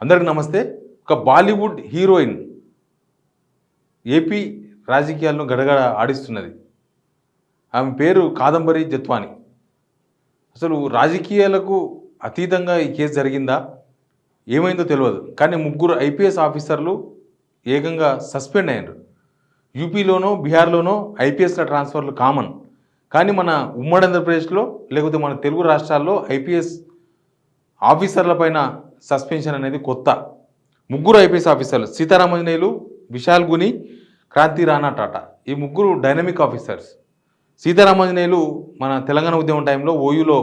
అందరికి నమస్తే. ఒక బాలీవుడ్ హీరోయిన్ ఏపీ రాజకీయాలను గడగడ ఆడిస్తున్నది. ఆమె పేరు కాదంబరి జత్వాని. అసలు రాజకీయాలకు అతీతంగా ఈ కేసు జరిగిందా, ఏమైందో తెలియదు. కానీ ముగ్గురు ఐపీఎస్ ఆఫీసర్లు ఏకంగా సస్పెండ్ అయ్యారు. యూపీలోనో బీహార్లోనో ఐపీఎస్ల ట్రాన్స్ఫర్లు కామన్. కానీ మన ఉమ్మడి ఆంధ్రప్రదేశ్లో లేకపోతే మన తెలుగు రాష్ట్రాల్లో ఐపీఎస్ ఆఫీసర్ల పైన సస్పెన్షన్ అనేది కొత్త. ముగ్గురు ఐపీఎస్ ఆఫీసర్లు సీతారామాంజనేయులు, విశాల్ గుని, క్రాంతి రాణా టాటా, ఈ ముగ్గురు డైనమిక్ ఆఫీసర్స్. సీతారామాంజనేయులు మన తెలంగాణ ఉద్యమం టైంలో ఓయూలో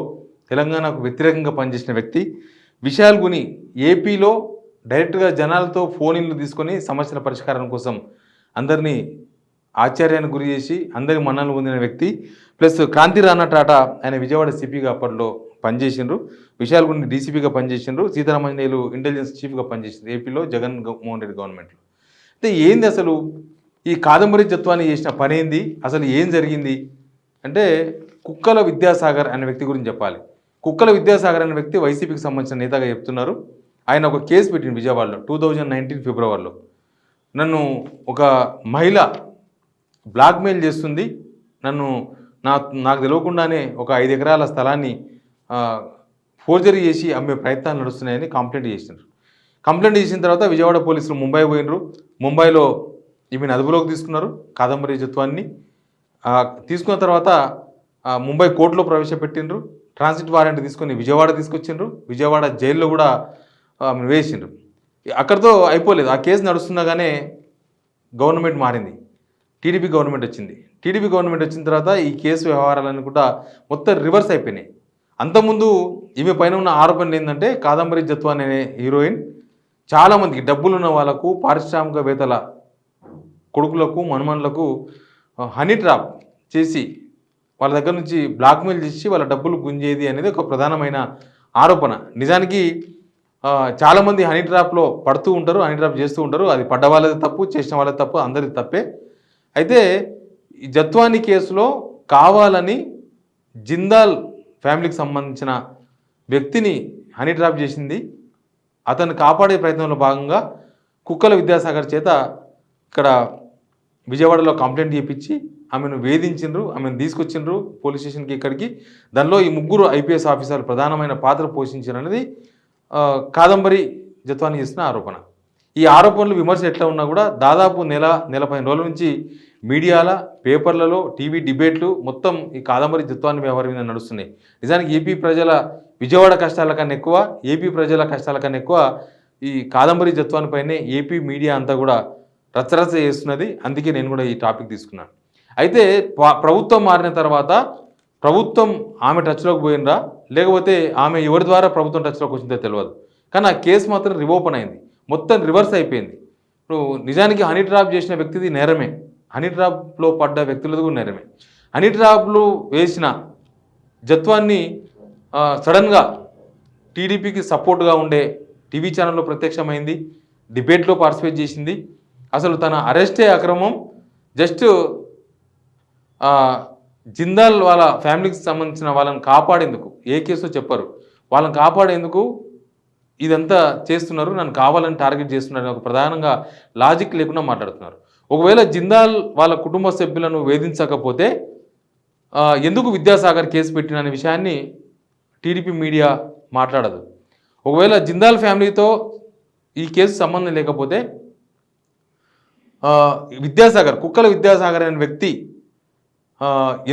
తెలంగాణకు వ్యతిరేకంగా పనిచేసిన వ్యక్తి. విశాల్ గుని ఏపీలో డైరెక్ట్గా జనాలతో ఫోన్ ఇన్లు తీసుకొని సమస్యల పరిష్కారం కోసం అందరినీ ఆశ్చర్యానికి గురి చేసి అందరి మన్ననలు పొందిన వ్యక్తి. ప్లస్ క్రాంతి రాణా టాటా, ఆయన విజయవాడ సిపిగా అప్పట్లో పనిచేసిండ్రు. విశాల్ గుని డీసీపీగా పనిచేసిండ్రు. సీతారామాంజనేయులు ఇంటెలిజెన్స్ చీఫ్గా పనిచేసిండ్రు ఏపీలో జగన్మోహన్ రెడ్డి గవర్నమెంట్లో. అయితే ఏంది అసలు ఈ కాదంబరి జత్వాని చేసిన పని ఏంది, అసలు ఏం జరిగింది అంటే, కుక్కల విద్యాసాగర్ అనే వ్యక్తి గురించి చెప్పాలి. కుక్కల విద్యాసాగర్ అనే వ్యక్తి వైసీపీకి సంబంధించిన నేతగా చెప్తున్నారు. ఆయన ఒక కేసు పెట్టింది విజయవాడలో 2019 ఫిబ్రవరిలో. నన్ను ఒక మహిళ బ్లాక్మెయిల్ చేస్తుంది, నాకు తెలియకుండానే ఒక 5 ఎకరాల స్థలాన్ని ఫోర్జరీ చేసి అమ్మే ప్రయత్నాలు నడుస్తున్నాయని కంప్లైంట్ చేసినారు. కంప్లైంట్ చేసిన తర్వాత విజయవాడ పోలీసులు ముంబై పోయినరు. ముంబైలో ఈమెను అదుపులోకి తీసుకున్నారు, కాదంబరి జత్వాన్ని. తీసుకున్న తర్వాత ముంబై కోర్టులో ప్రవేశపెట్టిండ్రు. ట్రాన్సిట్ వారెంట్ తీసుకొని విజయవాడ తీసుకొచ్చిండ్రు. విజయవాడ జైల్లో కూడా వేసిండ్రు. అక్కడితో అయిపోలేదు. ఆ కేసు నడుస్తుండగానే గవర్నమెంట్ మారింది, టీడీపీ గవర్నమెంట్ వచ్చింది. టీడీపీ గవర్నమెంట్ వచ్చిన తర్వాత ఈ కేసు వ్యవహారాలన్నీ కూడా మొత్తం రివర్స్ అయిపోయినాయి. అంతకుముందు ఈమె పైన ఉన్న ఆరోపణలు ఏంటంటే, కాదంబరి జత్వాని అనే హీరోయిన్ చాలామందికి డబ్బులున్న వాళ్ళకు, పారిశ్రామికవేత్తల కొడుకులకు, మనుమనులకు హనీ ట్రాప్ చేసి వాళ్ళ దగ్గర నుంచి బ్లాక్మెయిల్ చేసి వాళ్ళ డబ్బులు గుంజేది అనేది ఒక ప్రధానమైన ఆరోపణ. నిజానికి చాలామంది హనీ ట్రాప్లో పడుతూ ఉంటారు, హనీ ట్రాప్ చేస్తూ ఉంటారు. అది పడ్డ వాళ్ళది తప్పు, చేసిన వాళ్ళది తప్పు, అందరిది తప్పే. అయితే ఈ జత్వాని కేసులో కావాలని జిందాల్ ఫ్యామిలీకి సంబంధించిన వ్యక్తిని హనీ ట్రాప్ చేసింది. అతన్ని కాపాడే ప్రయత్నంలో భాగంగా కుక్కల విద్యాసాగర్ చేత ఇక్కడ విజయవాడలో కంప్లైంట్ చేయించి ఆమెను వేధించిండ్రు, ఆమెను తీసుకొచ్చిండ్రు పోలీస్ స్టేషన్కి ఇక్కడికి. దానిలో ఈ ముగ్గురు ఐపీఎస్ ఆఫీసర్లు ప్రధానమైన పాత్ర పోషించారు అనేది కాదంబరి జత్వాని చేసిన ఆరోపణ. ఈ ఆరోపణలు విమర్శలు ఎట్లా ఉన్నా కూడా దాదాపు నెల 15 రోజుల నుంచి మీడియాల, పేపర్లలో, టీవీ డిబేట్లు మొత్తం ఈ కాదంబరి జత్వాని వ్యవహారం మీద నడుస్తున్నాయి. నిజానికి ఏపీ ప్రజల విజయవాడ కష్టాల కన్నా ఎక్కువ, ఏపీ ప్రజల కష్టాల కన్నా ఎక్కువ ఈ కాదంబరి జత్వాని పైనే ఏపీ మీడియా అంతా కూడా రచ్చరచ్చ చేస్తున్నది. అందుకే నేను కూడా ఈ టాపిక్ తీసుకున్నాను. అయితే ప్రభుత్వం మారిన తర్వాత ప్రభుత్వం ఆమె టచ్లోకి పోయినరా, లేకపోతే ఆమె ఎవరి ద్వారా ప్రభుత్వం టచ్లోకి వచ్చిందో తెలియదు. కానీ ఆ కేసు మాత్రం రివోపెన్ అయింది, మొత్తం రివర్స్ అయిపోయింది. ఇప్పుడు నిజానికి హనీ ట్రాప్ చేసిన వ్యక్తిది నేరమే, హనీ ట్రాప్లో పడ్డ వ్యక్తులది కూడా నేరమే. హనీ ట్రాప్లు వేసిన జత్వాన్ని సడన్గా టీడీపీకి సపోర్ట్గా ఉండే టీవీ ఛానల్లో ప్రత్యక్షమైంది, డిబేట్లో పార్టిసిపేట్ చేసింది. అసలు తన అరెస్టే అక్రమం. జస్ట్ జిందాల్ వాళ్ళ ఫ్యామిలీకి సంబంధించిన వాళ్ళని కాపాడేందుకు, ఏ కేసో చెప్పరు, వాళ్ళని కాపాడేందుకు ఇదంతా చేస్తున్నారు, నన్ను కావాలని టార్గెట్ చేస్తున్నారు, ఒక ప్రధానంగా లాజిక్ లేకుండా మాట్లాడుతున్నారు. ఒకవేళ జిందాల్ వాళ్ళ కుటుంబ సభ్యులను వేధించకపోతే ఎందుకు విద్యాసాగర్ కేసు పెట్టిన అనే విషయాన్ని టీడీపీ మీడియా మాట్లాడదు. ఒకవేళ జిందాల్ ఫ్యామిలీతో ఈ కేసు సంబంధం లేకపోతే విద్యాసాగర్, కుక్కల విద్యాసాగర్ అనే వ్యక్తి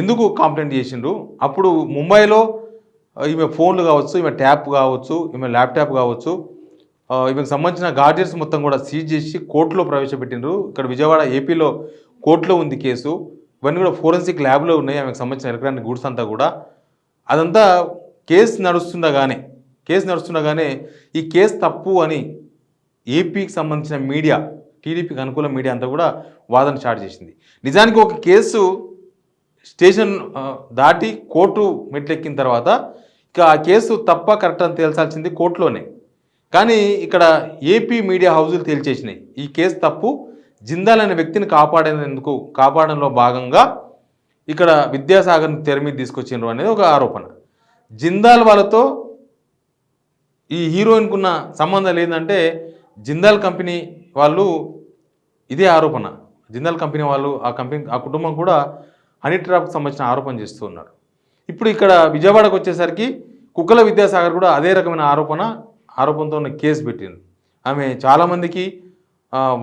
ఎందుకు కంప్లైంట్ చేసిండ్రు? అప్పుడు ముంబైలో ఈమె ఫోన్లు కావచ్చు, ఈమె ట్యాప్ కావచ్చు, ఈమె ల్యాప్టాప్ కావచ్చు, ఈమెకు సంబంధించిన గాడ్జెట్స్ మొత్తం కూడా సీజ్ చేసి కోర్టులో ప్రవేశపెట్టిండ్రు. ఇక్కడ విజయవాడ ఏపీలో కోర్టులో ఉంది కేసు. ఇవన్నీ కూడా ఫోరెన్సిక్ ల్యాబ్లో ఉన్నాయి, ఆమెకు సంబంధించిన ఎలక్ట్రానిక్ గూడ్స్ అంతా కూడా. అదంతా కేసు నడుస్తుండగానే ఈ కేసు తప్పు అని ఏపీకి సంబంధించిన మీడియా, టీడీపీకి అనుకూల మీడియా అంతా కూడా వాదన స్టార్ట్ చేసింది. నిజానికి ఒక కేసు స్టేషన్ దాటి కోర్టు మెట్లెక్కిన తర్వాత ఇక ఆ కేసు తప్ప కరెక్ట్ అని తేల్చాల్సింది కోర్టులోనే. కానీ ఇక్కడ ఏపీ మీడియా హౌజులు తేల్చేసినాయి ఈ కేసు తప్పు, జిందాల్ అనే వ్యక్తిని కాపాడడంలో భాగంగా ఇక్కడ విద్యాసాగర్ని తెర మీద తీసుకొచ్చిండ్రు అనేది ఒక ఆరోపణ. జిందాల్ వాళ్ళతో ఈ హీరోయిన్కున్న సంబంధాలు ఏంటంటే జిందాల్ కంపెనీ వాళ్ళు ఇదే ఆరోపణ. జిందాల్ కంపెనీ వాళ్ళు ఆ కుటుంబం కూడా హనీ ట్రాప్కి సంబంధించిన ఆరోపణ చేస్తూ ఉన్నారు. ఇప్పుడు ఇక్కడ విజయవాడకు వచ్చేసరికి కుక్కల విద్యాసాగర్ కూడా అదే రకమైన ఆరోపణతో ఉన్న కేసు పెట్టింది. ఆమె చాలామందికి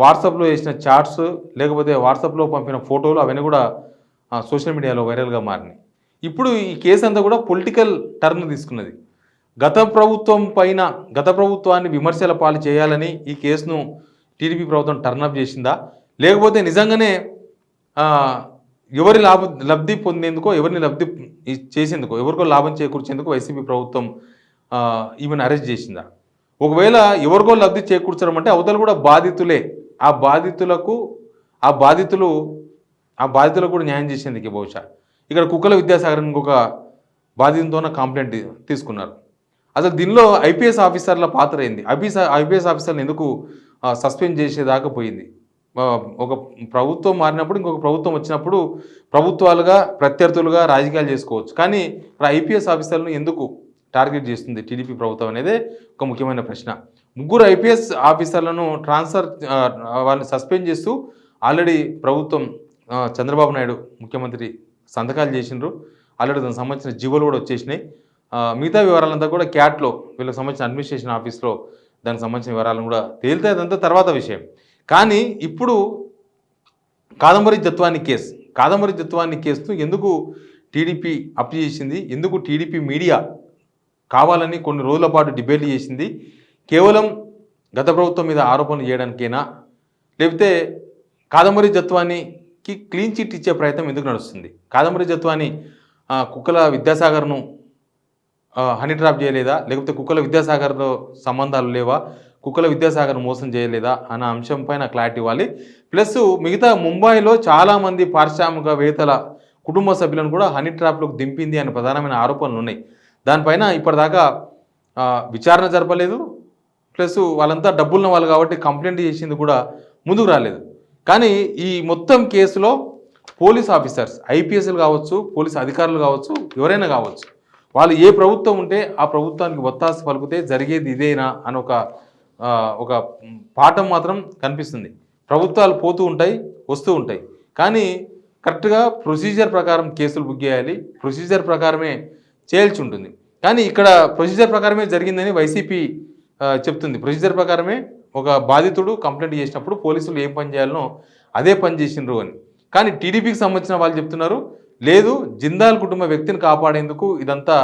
వాట్సాప్లో వేసిన చాట్స్ లేకపోతే వాట్సాప్లో పంపిన ఫోటోలు అవన్నీ కూడా సోషల్ మీడియాలో వైరల్గా మారినాయి. ఇప్పుడు ఈ కేసు అంతా కూడా పొలిటికల్ టర్న్ తీసుకున్నది. గత ప్రభుత్వాన్ని విమర్శల పాలు చేయాలని ఈ కేసును టీడీపీ ప్రభుత్వం టర్నప్ చేసిందా, లేకపోతే నిజంగానే ఎవరి లబ్ధి పొందేందుకో ఎవరిని లబ్ధి చేసేందుకో ఎవరికో లాభం చేకూర్చేందుకు వైసీపీ ప్రభుత్వం ఈమెను అరెస్ట్ చేసిందా? ఒకవేళ ఎవరికో లబ్ధి చేకూర్చడం అంటే అవతలు కూడా బాధితులే. ఆ బాధితులకు కూడా న్యాయం చేసేందుకు బహుశా ఇక్కడ కుక్కల విద్యాసాగర్ ఇంకొక బాధితులతోనే కంప్లైంట్ తీసుకున్నారు. అసలు దీనిలో ఐపీఎస్ ఆఫీసర్ల పాత్ర ఏంది? ఐపీఎస్ ఆఫీసర్ని ఎందుకు సస్పెండ్ చేసేదాకా పోయింది? ఒక ప్రభుత్వం మారినప్పుడు ఇంకొక ప్రభుత్వం వచ్చినప్పుడు ప్రభుత్వాలుగా ప్రత్యర్థులుగా రాజకీయాలు చేసుకోవచ్చు, కానీ ఐపీఎస్ ఆఫీసర్లను ఎందుకు టార్గెట్ చేస్తుంది టీడీపీ ప్రభుత్వం అనేది ఒక ముఖ్యమైన ప్రశ్న. 3 ఐపీఎస్ ఆఫీసర్లను వాళ్ళని సస్పెండ్ చేస్తూ ఆల్రెడీ ప్రభుత్వం చంద్రబాబు నాయుడు ముఖ్యమంత్రి సంతకాలు చేసినారు. ఆల్రెడీ దానికి సంబంధించిన జీవోలు కూడా వచ్చేసినాయి. మిగతా వివరాలంతా కూడా క్యాట్లో వీళ్ళకి సంబంధించిన అడ్మినిస్ట్రేషన్ ఆఫీస్లో దానికి సంబంధించిన వివరాలను కూడా తేలితే అదంతా తర్వాత విషయం. కానీ ఇప్పుడు కాదంబరి జత్వాని కేసును ఎందుకు టీడీపీ అప్ చేసింది? ఎందుకు టీడీపీ మీడియా కావాలని కొన్ని రోజుల పాటు డిబేట్లు చేసింది? కేవలం గత ప్రభుత్వం మీద ఆరోపణలు చేయడానికైనా, లేకపోతే కాదంబరి జత్వానికి క్లీన్ చిట్ ఇచ్చే ప్రయత్నం ఎందుకు నడుస్తుంది? కాదంబరి జత్వాని కుక్కల విద్యాసాగర్ను హనీ ట్రాప్ చేయలేదా, లేకపోతే కుక్కల విద్యాసాగర్తో సంబంధాలు లేవా, కుక్కల విద్యాసాగర్ మోసం చేయలేదా అన్న అంశం పైన క్లారిటీ ఇవ్వాలి. ప్లస్ మిగతా ముంబైలో చాలామంది పారిశ్రామికవేత్తల కుటుంబ సభ్యులను కూడా హనీ ట్రాప్లోకి దింపింది అనే ప్రధానమైన ఆరోపణలు ఉన్నాయి. దానిపైన ఇప్పటిదాకా విచారణ జరపలేదు. ప్లస్ వాళ్ళంతా డబ్బులున్న వాళ్ళు కాబట్టి కంప్లైంట్ చేసింది కూడా ముందుకు రాలేదు. కానీ ఈ మొత్తం కేసులో పోలీస్ ఆఫీసర్స్, ఐపీఎస్లు కావచ్చు, పోలీస్ అధికారులు కావచ్చు, ఎవరైనా కావచ్చు, వాళ్ళు ఏ ప్రభుత్వం ఉంటే ఆ ప్రభుత్వానికి ఒత్తాసు పలికితే జరిగేది ఇదేనా అని ఒక పాఠం మాత్రం కనిపిస్తుంది. ప్రభుత్వాలు పోతూ ఉంటాయి, వస్తూ ఉంటాయి, కానీ కరెక్ట్గా ప్రొసీజర్ ప్రకారం కేసులు బుక్ చేయాలి, ప్రొసీజర్ ప్రకారమే చేయాల్సి ఉంటుంది. కానీ ఇక్కడ ప్రొసీజర్ ప్రకారమే జరిగిందని వైసీపీ చెప్తుంది. ప్రొసీజర్ ప్రకారమే ఒక బాధితుడు కంప్లైంట్ చేసినప్పుడు పోలీసులు ఏం పని చేయాలనో అదే పని చేసిండ్రు అని. కానీ టీడీపీకి సంబంధించిన వాళ్ళు చెప్తున్నారు, లేదు జిందాల్ కుటుంబ వ్యక్తిని కాపాడేందుకు ఇదంతా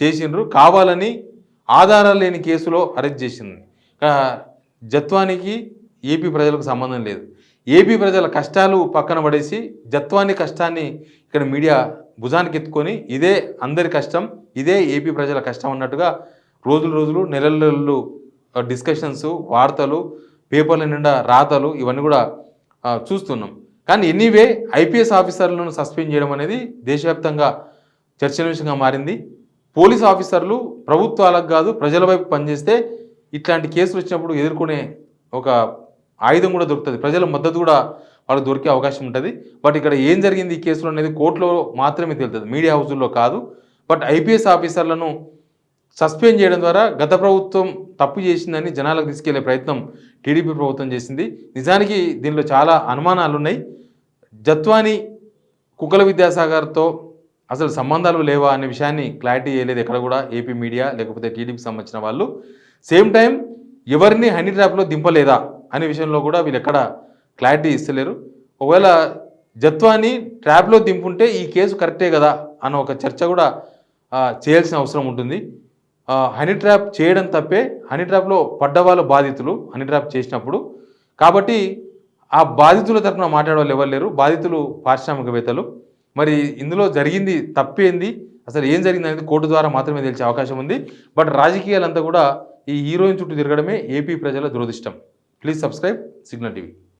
చేసిండ్రు, కావాలని ఆధారాలు లేని కేసులో అరెస్ట్ చేసింది. జత్వానికి ఏపీ ప్రజలకు సంబంధం లేదు. ఏపీ ప్రజల కష్టాలు పక్కన పడేసి జత్వాని కష్టాన్ని ఇక్కడ మీడియా భుజానికి ఎత్తుకొని ఇదే అందరి కష్టం, ఇదే ఏపీ ప్రజల కష్టం అన్నట్టుగా రోజులు నెలలు డిస్కషన్స్, వార్తలు, పేపర్ల నిండా రాతలు ఇవన్నీ కూడా చూస్తున్నాం. కానీ ఎనీవే ఐపీఎస్ ఆఫీసర్లను సస్పెండ్ చేయడం అనేది దేశవ్యాప్తంగా చర్చనీయాంశంగా మారింది. పోలీస్ ఆఫీసర్లు ప్రభుత్వాలకు కాదు ప్రజల వైపు పనిచేస్తే ఇట్లాంటి కేసులు వచ్చినప్పుడు ఎదుర్కొనే ఒక ఆయుధం కూడా దొరుకుతుంది, ప్రజల మద్దతు కూడా వాళ్ళకి దొరికే అవకాశం ఉంటుంది. బట్ ఇక్కడ ఏం జరిగింది ఈ కేసులో అనేది కోర్టులో మాత్రమే తెలుస్తుంది, మీడియా హౌజుల్లో కాదు. బట్ ఐపీఎస్ ఆఫీసర్లను సస్పెండ్ చేయడం ద్వారా గత ప్రభుత్వం తప్పు చేసిందని జనాలకు తీసుకెళ్లే ప్రయత్నం టీడీపీ ప్రభుత్వం చేసింది. నిజానికి దీనిలో చాలా అనుమానాలు ఉన్నాయి. జత్వాని కుక్కల విద్యాసాగర్తో అసలు సంబంధాలు లేవా అనే విషయాన్ని క్లారిటీ చేయలేదు ఎక్కడ కూడా ఏపీ మీడియా లేకపోతే టీడీపీకి సంబంధించిన వాళ్ళు. సేమ్ టైం ఎవరిని హనీ ట్రాప్లో దింపలేదా అనే విషయంలో కూడా వీళ్ళు ఎక్కడ క్లారిటీ ఇస్తలేరు. ఒకవేళ జత్వాని ట్రాప్లో దింపుంటే ఈ కేసు కరెక్టే కదా అన్న ఒక చర్చ కూడా చేయాల్సిన అవసరం ఉంటుంది. హనీ ట్రాప్ చేయడం తప్పే, హనీ ట్రాప్లో పడ్డవాళ్ళు బాధితులు హనీ ట్రాప్ చేసినప్పుడు. కాబట్టి ఆ బాధితుల తరఫున మాట్లాడే వాళ్ళు ఎవరు లేరు, బాధితులు పారిశ్రామికవేత్తలు. మరి ఇందులో జరిగింది తప్పేంది, అసలు ఏం జరిగింది అనేది కోర్టు ద్వారా మాత్రమే తెలిసే అవకాశం ఉంది. బట్ రాజకీయాలంతా కూడా ఈ హీరోయిన్ చుట్టూ తిరగడమే ఏపీ ప్రజల దురదృష్టం. Please subscribe signal TV.